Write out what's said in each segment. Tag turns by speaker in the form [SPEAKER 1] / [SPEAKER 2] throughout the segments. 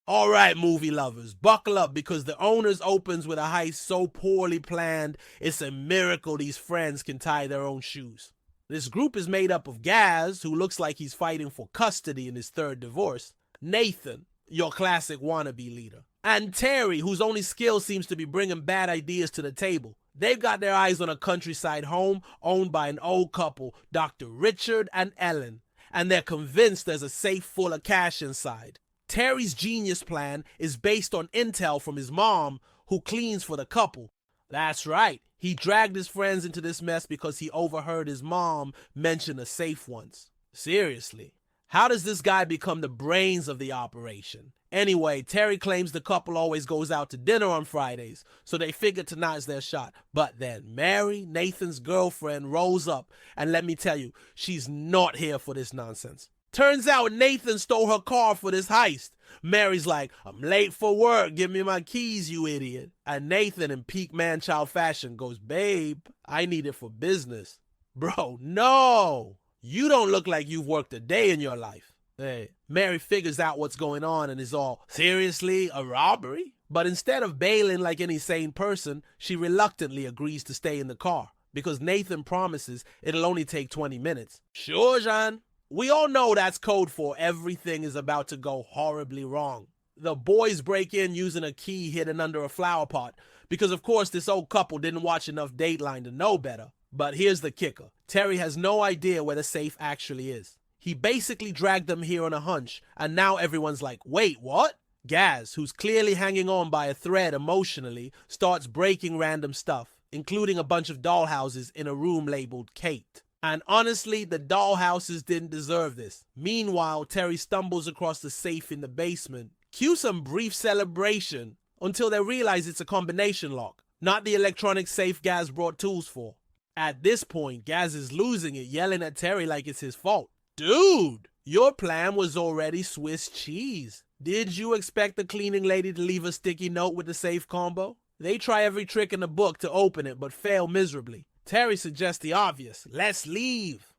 [SPEAKER 1] All right, movie lovers, buckle up because The Owners opens with a heist so poorly planned, it's a miracle these friends can tie their own shoes. This group is made up of Gaz, who looks like he's fighting for custody in his third divorce, Nathan, your classic wannabe leader, and Terry, whose only skill seems to be bringing bad ideas to the table. They've got their eyes on a countryside home owned by an old couple, Dr. Richard and Ellen, and they're convinced there's a safe full of cash inside. Terry's genius plan is based on intel from his mom, who cleans for the couple. That's right, he dragged his friends into this mess because he overheard his mom mention a safe once. Seriously, how does this guy become the brains of the operation? Anyway, Terry claims the couple always goes out to dinner on Fridays, so they figure tonight's their shot. But then Mary, Nathan's girlfriend, rolls up, and let me tell you, she's not here for this nonsense. Turns out Nathan stole her car for this heist. Mary's like, I'm late for work, give me my keys, you idiot. And Nathan, in peak man-child fashion, goes, babe, I need it for business. Bro, no! You don't look like you've worked a day in your life. Hey, Mary figures out what's going on and is all, seriously, a robbery? But instead of bailing like any sane person, she reluctantly agrees to stay in the car because Nathan promises it'll only take 20 minutes. Sure, Jean. We all know that's code for everything is about to go horribly wrong. The boys break in using a key hidden under a flower pot because, of course, this old couple didn't watch enough Dateline to know better. But here's the kicker. Terry has no idea where the safe actually is. He basically dragged them here on a hunch, and now everyone's like, wait, what? Gaz, who's clearly hanging on by a thread emotionally, starts breaking random stuff, including a bunch of dollhouses in a room labeled Kate. And honestly, the dollhouses didn't deserve this. Meanwhile, Terry stumbles across the safe in the basement. Cue some brief celebration until they realize it's a combination lock, not the electronic safe Gaz brought tools for. At this point, Gaz is losing it, yelling at Terry like it's his fault. Dude, your plan was already Swiss cheese. Did you expect the cleaning lady to leave a sticky note with the safe combo? They try every trick in the book to open it, but fail miserably. Terry suggests the obvious, let's leave.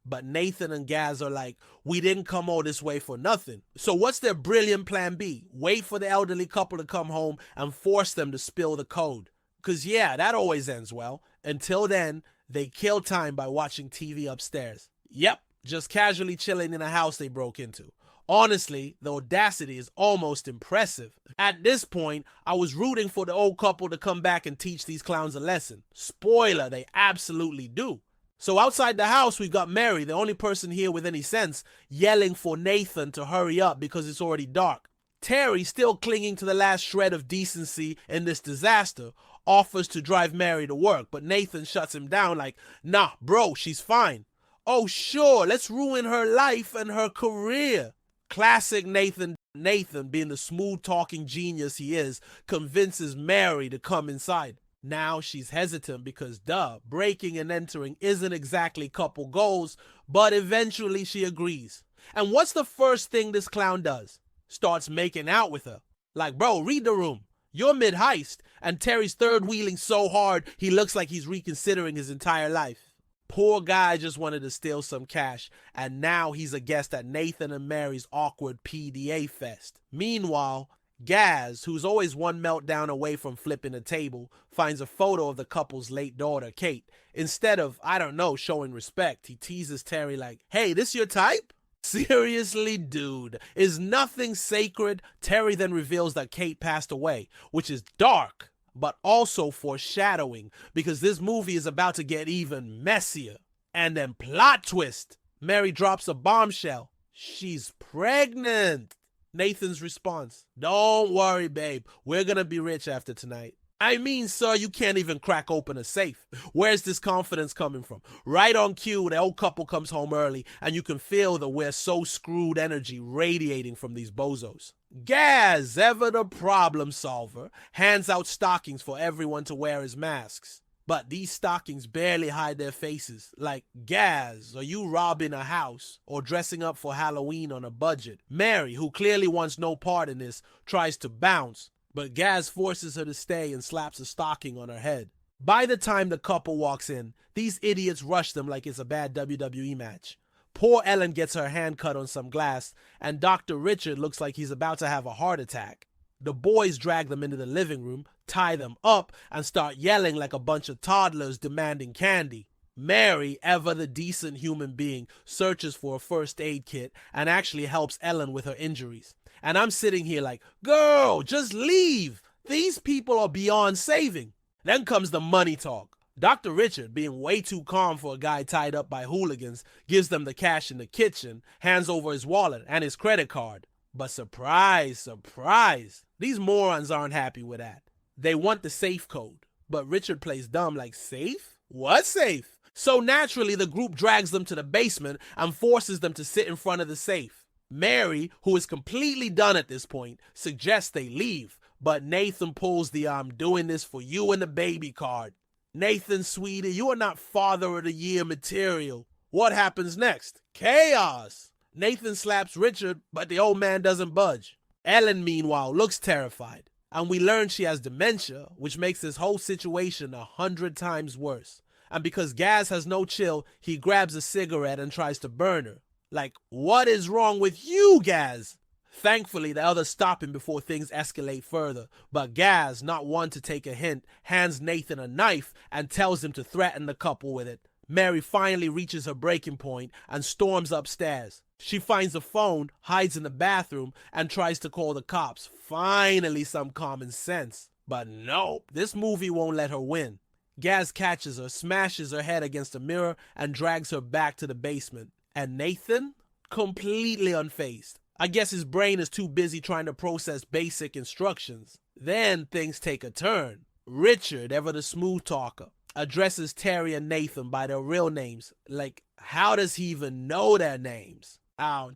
[SPEAKER 1] But Nathan and Gaz are like, we didn't come all this way for nothing. So what's their brilliant plan B? Wait for the elderly couple to come home and force them to spill the code. Because yeah, that always ends well. Until then, they kill time by watching TV upstairs. Yep, just casually chilling in a house they broke into. Honestly, the audacity is almost impressive. At this point, I was rooting for the old couple to come back and teach these clowns a lesson. Spoiler, they absolutely do. So outside the house, we've got Mary, the only person here with any sense, yelling for Nathan to hurry up because it's already dark. Terry, still clinging to the last shred of decency in this disaster, offers to drive Mary to work, but Nathan shuts him down like, nah, bro, she's fine. Oh, sure, let's ruin her life and her career. Classic Nathan. Nathan, being the smooth-talking genius he is, convinces Mary to come inside. Now she's hesitant because, breaking and entering isn't exactly couple goals, but eventually she agrees. And what's the first thing this clown does? Starts making out with her. Like, bro, read the room. You're mid-heist, and Terry's third-wheeling so hard he looks like he's reconsidering his entire life. Poor guy just wanted to steal some cash, and now he's a guest at Nathan and Mary's awkward PDA fest. Meanwhile, Gaz, who's always one meltdown away from flipping a table, finds a photo of the couple's late daughter, Kate. Instead of, I don't know, showing respect, he teases Terry like, hey, this your type? Seriously, dude, is nothing sacred? Terry then reveals that Kate passed away, which is dark, but also foreshadowing, because this movie is about to get even messier. And then plot twist, Mary drops a bombshell. She's pregnant. Nathan's response, don't worry, babe, we're gonna be rich after tonight. I mean, sir, you can't even crack open a safe. Where's this confidence coming from? Right on cue, the old couple comes home early, and you can feel the we're so screwed energy radiating from these bozos. Gaz, ever the problem solver, hands out stockings for everyone to wear as masks. But these stockings barely hide their faces. Like, Gaz, are you robbing a house or dressing up for Halloween on a budget? Mary, who clearly wants no part in this, tries to bounce, but Gaz forces her to stay and slaps a stocking on her head. By the time the couple walks in, these idiots rush them like it's a bad WWE match. Poor Ellen gets her hand cut on some glass, and Dr. Richard looks like he's about to have a heart attack. The boys drag them into the living room, tie them up, and start yelling like a bunch of toddlers demanding candy. Mary, ever the decent human being, searches for a first aid kit and actually helps Ellen with her injuries. And I'm sitting here like, girl, just leave. These people are beyond saving. Then comes the money talk. Dr. Richard, being way too calm for a guy tied up by hooligans, gives them the cash in the kitchen, hands over his wallet and his credit card. But surprise, surprise, these morons aren't happy with that. They want the safe code. But Richard plays dumb like, safe? What safe? So naturally, the group drags them to the basement and forces them to sit in front of the safe. Mary, who is completely done at this point, suggests they leave, but Nathan pulls the I'm doing this for you and the baby card. Nathan, sweetie, you are not father of the year material. What happens next? Chaos! Nathan slaps Richard, but the old man doesn't budge. Ellen, meanwhile, looks terrified, and we learn she has dementia, which makes this whole situation 100 times worse. And because Gaz has no chill, he grabs a cigarette and tries to burn her. Like, what is wrong with you, Gaz? Thankfully, the others stop him before things escalate further, but Gaz, not one to take a hint, hands Nathan a knife and tells him to threaten the couple with it. Mary finally reaches her breaking point and storms upstairs. She finds a phone, hides in the bathroom, and tries to call the cops. Finally, some common sense. But nope, this movie won't let her win. Gaz catches her, smashes her head against a mirror, and drags her back to the basement. And Nathan? Completely unfazed. I guess his brain is too busy trying to process basic instructions. Then things take a turn. Richard, ever the smooth talker, addresses Terry and Nathan by their real names. Like, how does he even know their names?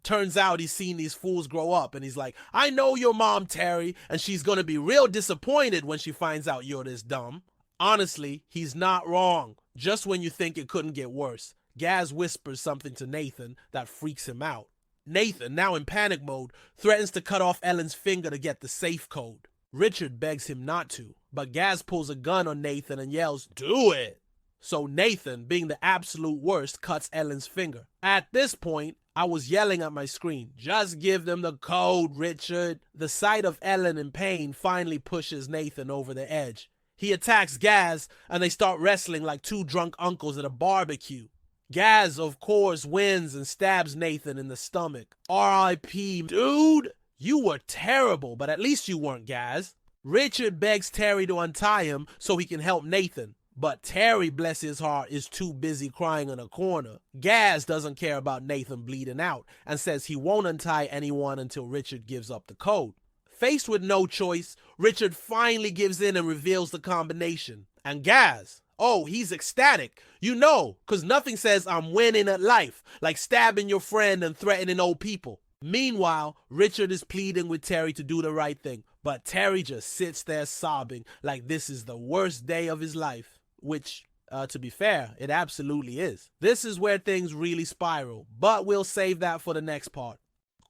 [SPEAKER 1] Turns out he's seen these fools grow up, and he's like, I know your mom, Terry, and she's gonna be real disappointed when she finds out you're this dumb. Honestly, he's not wrong. Just when you think it couldn't get worse, Gaz whispers something to Nathan that freaks him out. Nathan, now in panic mode, threatens to cut off Ellen's finger to get the safe code. Richard begs him not to, but Gaz pulls a gun on Nathan and yells, do it! So Nathan, being the absolute worst, cuts Ellen's finger. At this point, I was yelling at my screen, just give them the code, Richard. The sight of Ellen in pain finally pushes Nathan over the edge. He attacks Gaz, and they start wrestling like two drunk uncles at a barbecue. Gaz, of course, wins and stabs Nathan in the stomach. R.I.P. Dude, you were terrible, but at least you weren't Gaz. Richard begs Terry to untie him so he can help Nathan, but Terry, bless his heart, is too busy crying in a corner. Gaz doesn't care about Nathan bleeding out and says he won't untie anyone until Richard gives up the code. Faced with no choice, Richard finally gives in and reveals the combination. And Gaz, oh, he's ecstatic. You know, because nothing says I'm winning at life, like stabbing your friend and threatening old people. Meanwhile, Richard is pleading with Terry to do the right thing, but Terry just sits there sobbing like this is the worst day of his life, which, to be fair, it absolutely is. This is where things really spiral, but we'll save that for the next part.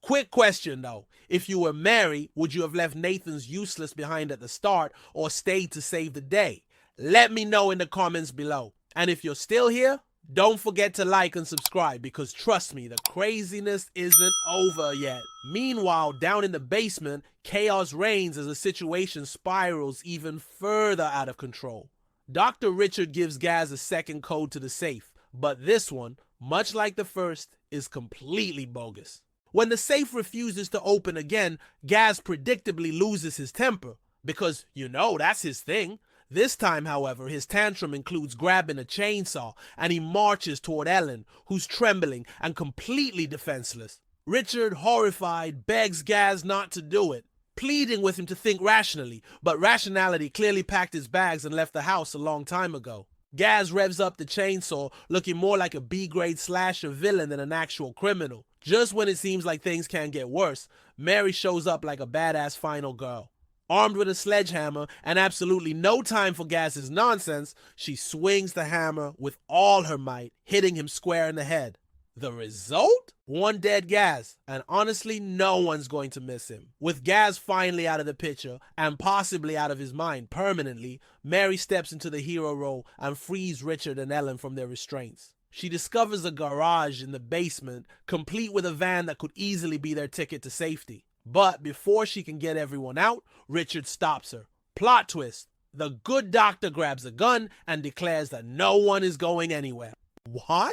[SPEAKER 1] Quick question though, if you were Mary, would you have left Nathan's useless behind at the start or stayed to save the day? Let me know in the comments below. And if you're still here, don't forget to like and subscribe because trust me, the craziness isn't over yet. Meanwhile, down in the basement, chaos reigns as the situation spirals even further out of control. Dr. Richard gives Gaz a second code to the safe, but this one, much like the first, is completely bogus. When the safe refuses to open again, Gaz predictably loses his temper because, you know, that's his thing. This time, however, his tantrum includes grabbing a chainsaw and he marches toward Ellen, who's trembling and completely defenseless. Richard, horrified, begs Gaz not to do it, pleading with him to think rationally, but rationality clearly packed his bags and left the house a long time ago. Gaz revs up the chainsaw, looking more like a B-grade slasher villain than an actual criminal. Just when it seems like things can't get worse, Mary shows up like a badass final girl. Armed with a sledgehammer and absolutely no time for Gaz's nonsense, she swings the hammer with all her might, hitting him square in the head. The result? One dead Gaz, and honestly, no one's going to miss him. With Gaz finally out of the picture, and possibly out of his mind permanently, Mary steps into the hero role and frees Richard and Ellen from their restraints. She discovers a garage in the basement, complete with a van that could easily be their ticket to safety. But before she can get everyone out, Richard stops her. Plot twist. The good doctor grabs a gun and declares that no one is going anywhere. Why?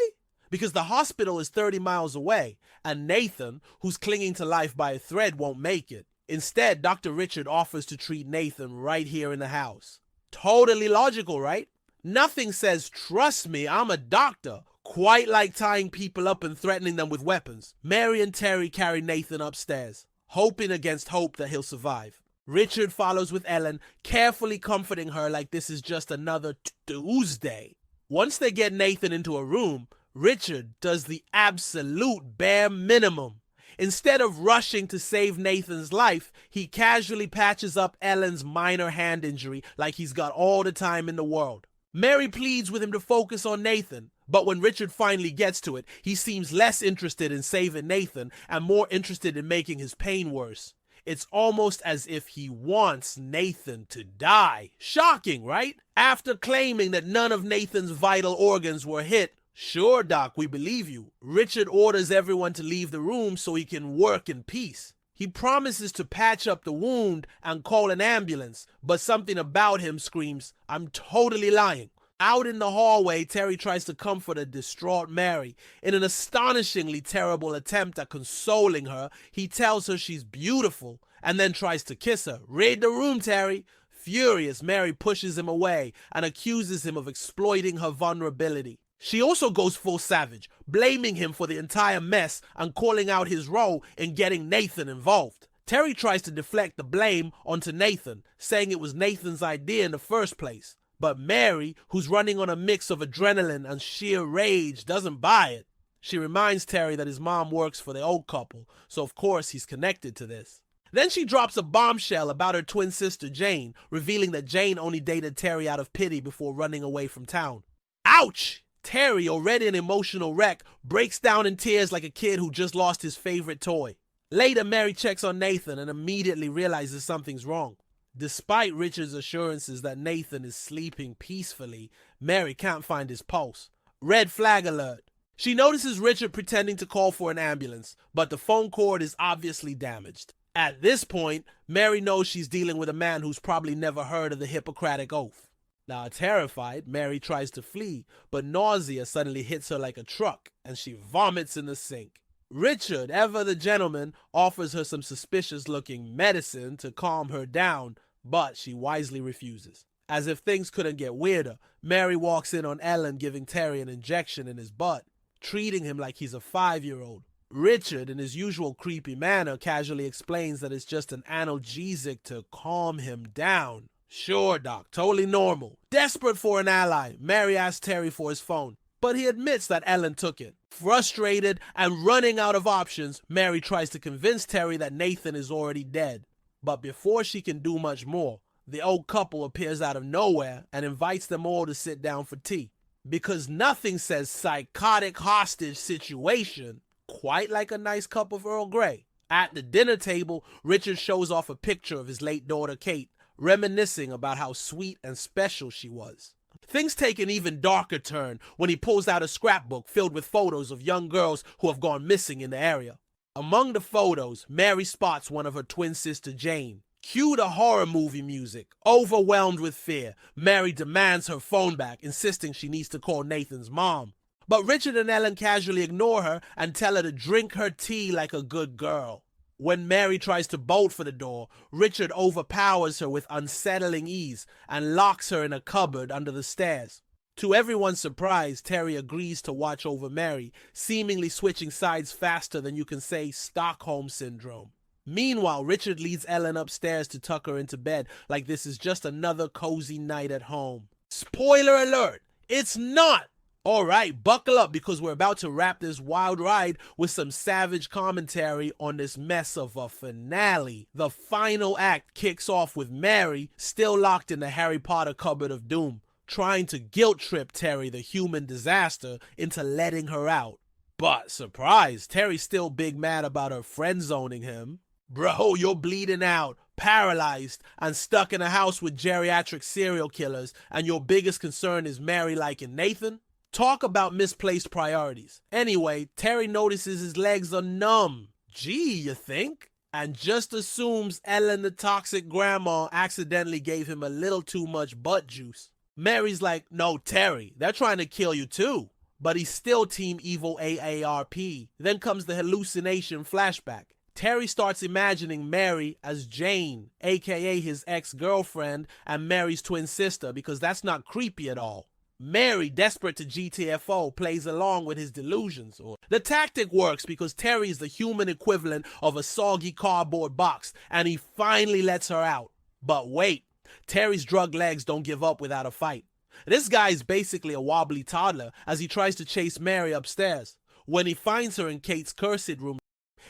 [SPEAKER 1] Because the hospital is 30 miles away, and Nathan, who's clinging to life by a thread, won't make it. Instead, Dr. Richard offers to treat Nathan right here in the house. Totally logical, right? Nothing says, trust me, I'm a doctor, quite like tying people up and threatening them with weapons. Mary and Terry carry Nathan upstairs, hoping against hope that he'll survive. Richard follows with Ellen, carefully comforting her like this is just another Tuesday. Once they get Nathan into a room, Richard does the absolute bare minimum. Instead of rushing to save Nathan's life, he casually patches up Ellen's minor hand injury like he's got all the time in the world. Mary pleads with him to focus on Nathan, but when Richard finally gets to it, he seems less interested in saving Nathan and more interested in making his pain worse. It's almost as if he wants Nathan to die. Shocking, right? After claiming that none of Nathan's vital organs were hit, sure, Doc, we believe you. Richard orders everyone to leave the room so he can work in peace. He promises to patch up the wound and call an ambulance, but something about him screams, I'm totally lying. Out in the hallway, Terry tries to comfort a distraught Mary. In an astonishingly terrible attempt at consoling her, he tells her she's beautiful and then tries to kiss her. Read the room, Terry. Furious, Mary pushes him away and accuses him of exploiting her vulnerability. She also goes full savage, blaming him for the entire mess and calling out his role in getting Nathan involved. Terry tries to deflect the blame onto Nathan, saying it was Nathan's idea in the first place. But Mary, who's running on a mix of adrenaline and sheer rage, doesn't buy it. She reminds Terry that his mom works for the old couple, so of course he's connected to this. Then she drops a bombshell about her twin sister Jane, revealing that Jane only dated Terry out of pity before running away from town. Ouch! Terry, already an emotional wreck, breaks down in tears like a kid who just lost his favorite toy. Later, Mary checks on Nathan and immediately realizes something's wrong. Despite Richard's assurances that Nathan is sleeping peacefully, Mary can't find his pulse. Red flag alert. She notices Richard pretending to call for an ambulance, but the phone cord is obviously damaged. At this point, Mary knows she's dealing with a man who's probably never heard of the Hippocratic Oath. Now, terrified, Mary tries to flee, but nausea suddenly hits her like a truck, and she vomits in the sink. Richard, ever the gentleman, offers her some suspicious-looking medicine to calm her down, but she wisely refuses. As if things couldn't get weirder, Mary walks in on Ellen giving Terry an injection in his butt, treating him like he's a 5-year-old. Richard, in his usual creepy manner, casually explains that it's just an analgesic to calm him down. Sure, Doc, totally normal. Desperate for an ally, Mary asks Terry for his phone, but he admits that Ellen took it. Frustrated and running out of options, Mary tries to convince Terry that Nathan is already dead. But before she can do much more, the old couple appears out of nowhere and invites them all to sit down for tea. Because nothing says psychotic hostage situation quite like a nice cup of Earl Grey. At the dinner table, Richard shows off a picture of his late daughter Kate, reminiscing about how sweet and special she was. Things take an even darker turn when he pulls out a scrapbook filled with photos of young girls who have gone missing in the area. Among the photos, Mary spots one of her twin sister Jane. Cue the horror movie music. Overwhelmed with fear, Mary demands her phone back, insisting she needs to call Nathan's mom. But Richard and Ellen casually ignore her and tell her to drink her tea like a good girl. When Mary tries to bolt for the door, Richard overpowers her with unsettling ease and locks her in a cupboard under the stairs. To everyone's surprise, Terry agrees to watch over Mary, seemingly switching sides faster than you can say Stockholm Syndrome. Meanwhile, Richard leads Ellen upstairs to tuck her into bed like this is just another cozy night at home. Spoiler alert, it's not! Alright, buckle up because we're about to wrap this wild ride with some savage commentary on this mess of a finale. The final act kicks off with Mary, still locked in the Harry Potter cupboard of doom, trying to guilt-trip Terry, the human disaster, into letting her out. But, surprise, Terry's still big mad about her friend-zoning him. Bro, you're bleeding out, paralyzed, and stuck in a house with geriatric serial killers, and your biggest concern is Mary liking Nathan? Talk about misplaced priorities. Anyway, Terry notices his legs are numb. Gee, you think? And just assumes Ellen, the toxic grandma, accidentally gave him a little too much butt juice. Mary's like, no, Terry, they're trying to kill you too. But he's still Team Evil AARP. Then comes the hallucination flashback. Terry starts imagining Mary as Jane, aka his ex-girlfriend and Mary's twin sister, because that's not creepy at all. Mary, desperate to GTFO, plays along with his delusions. The tactic works because Terry is the human equivalent of a soggy cardboard box, and he finally lets her out. But wait, Terry's drug legs don't give up without a fight. This guy is basically a wobbly toddler as he tries to chase Mary upstairs. When he finds her in Kate's cursed room,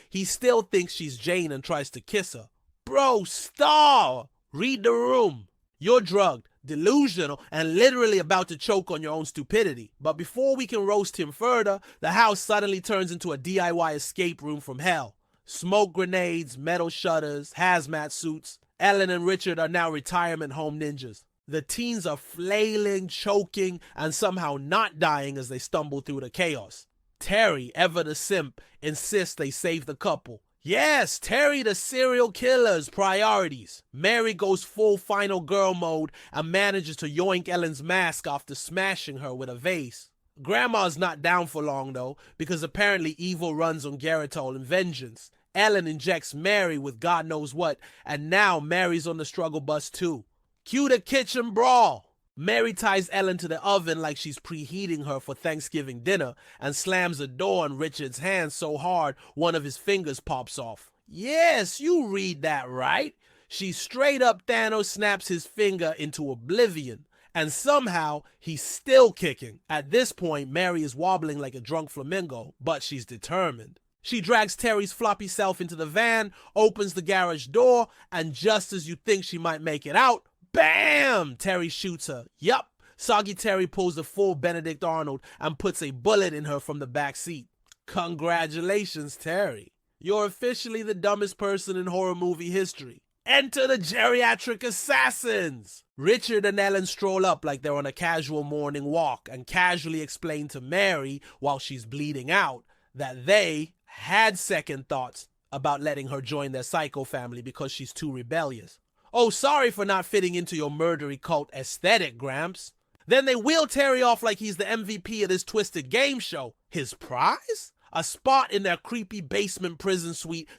[SPEAKER 1] he still thinks she's Jane and tries to kiss her. Bro, stop! Read the room. You're drugged, delusional, and literally about to choke on your own stupidity. But before we can roast him further, the house suddenly turns into a DIY escape room from hell. Smoke grenades, metal shutters, hazmat suits. Ellen and Richard are now retirement home ninjas. The teens are flailing, choking, and somehow not dying as they stumble through the chaos. Terry, ever the simp, insists they save the couple. Yes, Terry the serial killer's priorities. Mary goes full final girl mode and manages to yoink Ellen's mask after smashing her with a vase. Grandma's not down for long though, because apparently evil runs on Geritol and vengeance. Ellen injects Mary with God knows what, and now Mary's on the struggle bus too. Cue the kitchen brawl. Mary ties Ellen to the oven like she's preheating her for Thanksgiving dinner and slams a door on Richard's hand so hard one of his fingers pops off. Yes, you read that right. She straight up Thanos snaps his finger into oblivion, and somehow he's still kicking. At this point, Mary is wobbling like a drunk flamingo, but she's determined. She drags Terry's floppy self into the van, opens the garage door, and just as you think she might make it out, bam! Terry shoots her. Yup, Soggy Terry pulls the full Benedict Arnold and puts a bullet in her from the back seat. Congratulations, Terry. You're officially the dumbest person in horror movie history. Enter the geriatric assassins! Richard and Ellen stroll up like they're on a casual morning walk and casually explain to Mary, while she's bleeding out, that they had second thoughts about letting her join their psycho family because she's too rebellious. Oh, sorry for not fitting into your murdery cult aesthetic, Gramps. Then they wheel Terry off like he's the MVP of this twisted game show. His prize? A spot in their creepy basement prison suite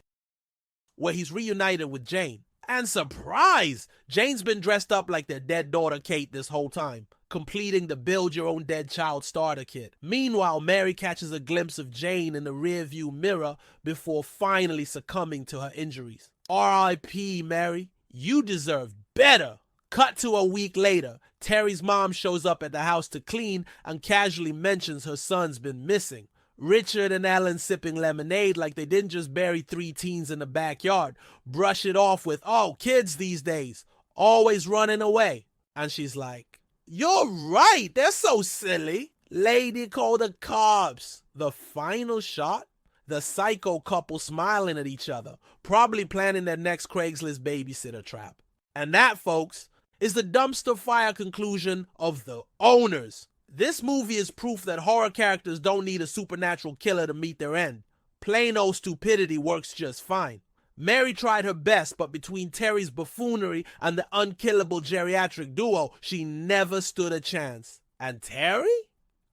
[SPEAKER 1] where he's reunited with Jane. And surprise! Jane's been dressed up like their dead daughter Kate this whole time, completing the build your own dead child starter kit. Meanwhile, Mary catches a glimpse of Jane in the rearview mirror before finally succumbing to her injuries. R.I.P. Mary. You deserve better. Cut to a week later. Terry's mom shows up at the house to clean and casually mentions her son's been missing. Richard and Ellen sipping lemonade like they didn't just bury 3 teens in the backyard. Brush it off with, oh, kids these days, always running away. And she's like, you're right, they're so silly. Lady, call the cops. The final shot? The psycho couple smiling at each other, probably planning their next Craigslist babysitter trap. And that, folks, is the dumpster fire conclusion of The Owners. This movie is proof that horror characters don't need a supernatural killer to meet their end. Plain old stupidity works just fine. Mary tried her best, but between Terry's buffoonery and the unkillable geriatric duo, she never stood a chance. And Terry?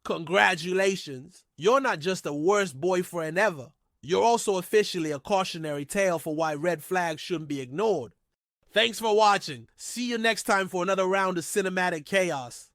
[SPEAKER 1] Congratulations. You're not just the worst boyfriend ever. You're also officially a cautionary tale for why red flags shouldn't be ignored. Thanks for watching. See you next time for another round of cinematic chaos.